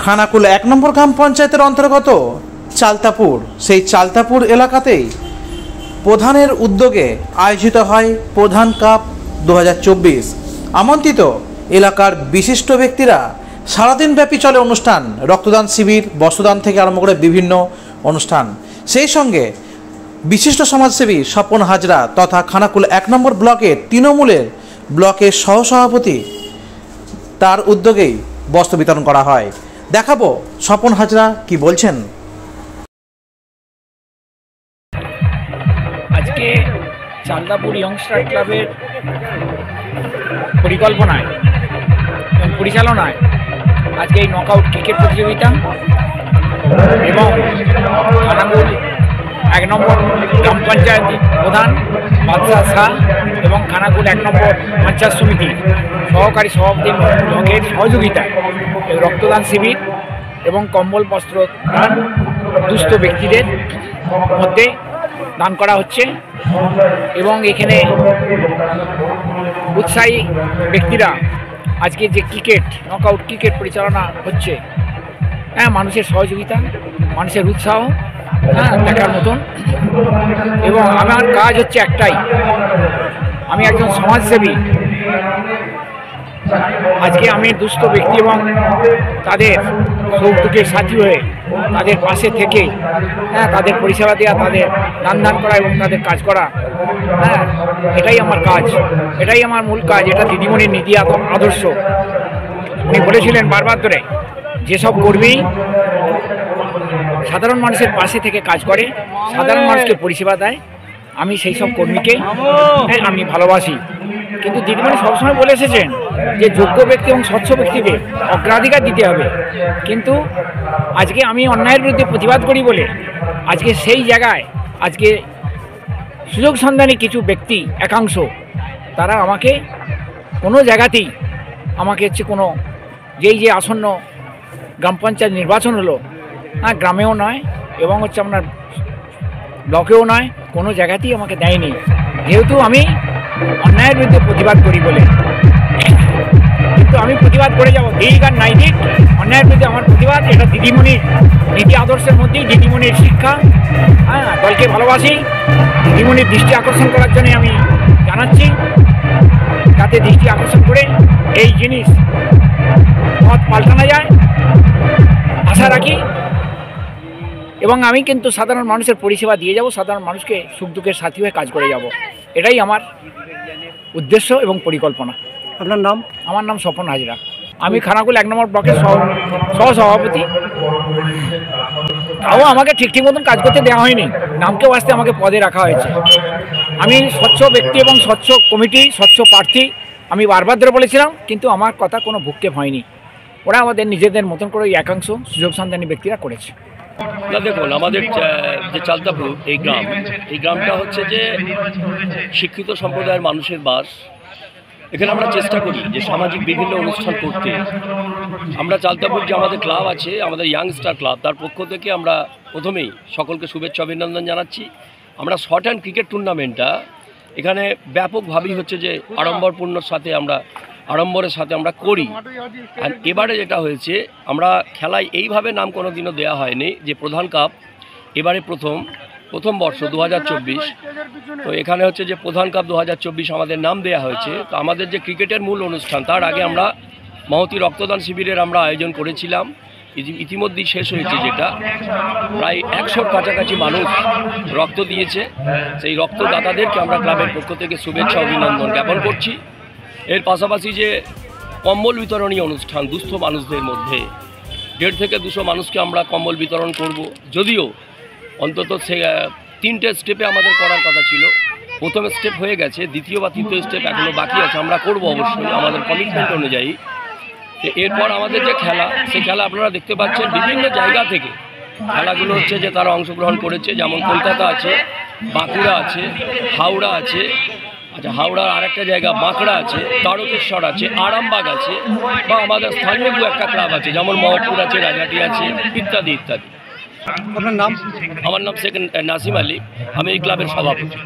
খানাকুল 1 নম্বর গ্রাম পঞ্চায়েতের অন্তর্গত চালতাপুর, সেই চালতাপুর এলাকাতেই প্রধানের উদ্যোগে আয়োজিত হয় প্রধান কাপ 2024। আমন্ত্রিত এলাকার বিশিষ্ট ব্যক্তিরা, সারাদিন ব্যাপী চলে অনুষ্ঠান, রক্তদান শিবির, বস্ত্রদান থেকে আরম্ভ করে বিভিন্ন অনুষ্ঠান। সেই সঙ্গে বিশিষ্ট সমাজসেবী স্বপন হাজরা তথা খানাকুল 1 নম্বর ব্লকের তৃণমূলের ব্লকের সহসভাপতি, তার উদ্যোগেই বস্ত্র বিতরণ করা হয়। দেখাবো স্বপন হাজরা কি বলছেন। আজকে চালতাপুর ইয়ংস্টার ক্লাবের পরিকল্পনায় এবং পরিচালনায় আজকে এই নকআউট ক্রিকেট প্রতিযোগিতা এবং খানাকুল 1 নম্বর গ্রাম পঞ্চায়েত প্রধান বাদশাহ শাহ এবং খানাকুল 1 নম্বর পঞ্চায়েত সমিতির সহকারী সভাপতি ব্লকের সহযোগিতায় রক্তদান শিবির এবং কম্বল বস্ত্র দান দুস্থ ব্যক্তিদের মধ্যে দান করা হচ্ছে। এবং এখানে উৎসাহী ব্যক্তিরা আজকে যে ক্রিকেট নকআউট ক্রিকেট পরিচালনা হচ্ছে, মানুষের সহযোগিতা, মানুষের উৎসাহ দেখার মতন। এবং আমার কাজ হচ্ছে একটাই, আমি একজন সমাজসেবী। আজকে আমি দুস্থ ব্যক্তি এবং তাদের সুখ দুঃখের সাথী হয়ে তাদের পাশে থেকে তাদের পরিষেবা দেওয়া, তাদের দান করা এবং তাদের কাজ করা, এটাই আমার কাজ, এটাই আমার মূল কাজ। এটা দিদিমণির নীতি আদর্শ। উনি বলেছিলেন বারবার ধরে, যেসব কর্মী সাধারণ মানুষের পাশে থেকে কাজ করে, সাধারণ মানুষকে পরিষেবা দেয়, আমি সেই সব কর্মীকে আমি ভালোবাসি। কিন্তু দিদিমণি সবসময় বলে এসেছেন যে যোগ্য ব্যক্তি এবং স্বচ্ছ ব্যক্তিকে অগ্রাধিকার দিতে হবে। কিন্তু আজকে আমি অন্যায়ের বিরুদ্ধে প্রতিবাদ করি বলে আজকে সেই জায়গায় আজকে সুযোগ সন্ধানী কিছু ব্যক্তি একাংশ তারা আমাকে কোনো জায়গাতেই আমাকে কোনো যে আসন্ন গ্রাম পঞ্চায়েত নির্বাচন হলো, গ্রামেও নয় এবং আপনার ব্লকেও নয়, কোনো জায়গাতেই আমাকে দেয়নি, যেহেতু আমি অন্যায়ের বিরুদ্ধে প্রতিবাদ করি বলে। কিন্তু আমি প্রতিবাদ করে যাব, দিক আর নাই দিক, অন্যায়ের বিরুদ্ধে আমার প্রতিবাদ। এটা দিদিমণির নীতি আদর্শের মধ্যেই, দিদিমণির শিক্ষা, দলকে ভালোবাসি। দিদিমণির দৃষ্টি আকর্ষণ করার জন্য আমি জানাচ্ছি, যাতে দৃষ্টি আকর্ষণ করে এই জিনিস পথ পাল্টানো যায়, আশা রাখি। এবং আমি কিন্তু সাধারণ মানুষের পরিষেবা দিয়ে যাব, সাধারণ মানুষকে সুখ দুঃখের সাথী হয়ে কাজ করে যাব, এটাই আমার উদ্দেশ্য এবং পরিকল্পনা। আপনার নাম? আমার নাম স্বপন হাজরা, আমি খানাকুল 1 নম্বর ব্লকের সহসভাপতি। তাও আমাকে ঠিক মতন কাজ করতে দেওয়া হয়নি, নামকেও আসতে আমাকে পদে রাখা হয়েছে। আমি স্বচ্ছ ব্যক্তি এবং স্বচ্ছ কমিটি, স্বচ্ছ প্রার্থী, আমি বারবার ধরে বলেছিলাম, কিন্তু আমার কথা কোনো ভূক্ষেপ হয়নি। ওরা আমাদের নিজেদের মতন করে একাংশ সুযোগ সন্ধানী ব্যক্তিরা করেছে। না, দেখুন, আমাদের যে চালতাপুর এই গ্রামটা হচ্ছে যে শিক্ষিত সম্প্রদায়ের মানুষের বাস। এখানে আমরা চেষ্টা করি যে সামাজিক বিভিন্ন অনুষ্ঠান করতে। আমরা চালতাপুর যে আমাদের ক্লাব আছে, আমাদের ইয়াংস্টার ক্লাব, তার পক্ষ থেকে আমরা প্রথমেই সকলকে শুভেচ্ছা অভিনন্দন জানাচ্ছি। আমরা শর্ট অ্যান্ড ক্রিকেট টুর্নামেন্টটা এখানে ব্যাপকভাবেই হচ্ছে যে আড়ম্বরের সাথে আমরা করি। আর এবারে যেটা হয়েছে, আমরা খেলায় এইভাবে নাম কোনো দিনও দেওয়া হয়নি যে প্রধান কাপ এবারে প্রথম বর্ষ 2024। তো এখানে হচ্ছে যে প্রধান কাপ 2024 আমাদের নাম দেওয়া হয়েছে। তো আমাদের যে ক্রিকেটের মূল অনুষ্ঠান, তার আগে আমরা মহতী রক্তদান শিবিরের আমরা আয়োজন করেছিলাম, ইতিমধ্যেই শেষ হয়েছে, যেটা প্রায় 100-র কাছাকাছি মানুষ রক্ত দিয়েছে। সেই রক্তদাতাদেরকে আমরা ক্লাবের পক্ষ থেকে শুভেচ্ছা অভিনন্দন জ্ঞাপন করছি। এর পাশাপাশি যে কম্বল বিতরণী অনুষ্ঠান, দুস্থ মানুষদের মধ্যে 150 থেকে 200 মানুষকে আমরা কম্বল বিতরণ করব। যদিও অন্তত 3টে স্টেপে আমাদের করার কথা ছিল, প্রথম স্টেপ হয়ে গেছে, দ্বিতীয় বা তৃতীয় স্টেপ এখনও বাকি আছে, আমরা করব অবশ্যই আমাদের কমিটমেন্ট অনুযায়ী। তো এরপর আমাদের যে খেলা, সেই খেলা আপনারা দেখতে পাচ্ছেন বিভিন্ন জায়গা থেকে খেলাগুলো হচ্ছে যে তারা অংশগ্রহণ করেছে। যেমন কলকাতা আছে, বাঁকুড়া আছে, হাওড়া আছে, হাওড়ার আরেকটা জায়গা বাঁকড়া আছে, তারকেশ্বর আছে, আরামবাগ আছে, বা আমাদের স্থানীয় দু একটা ক্লাব আছে, যেমন মহপুর আছে, রাজাটি আছে, ইত্যাদি ইত্যাদি। আপনার নাম? আমার নাম শেখ নাসিম আলী, আমি এই ক্লাবের সভাপতি।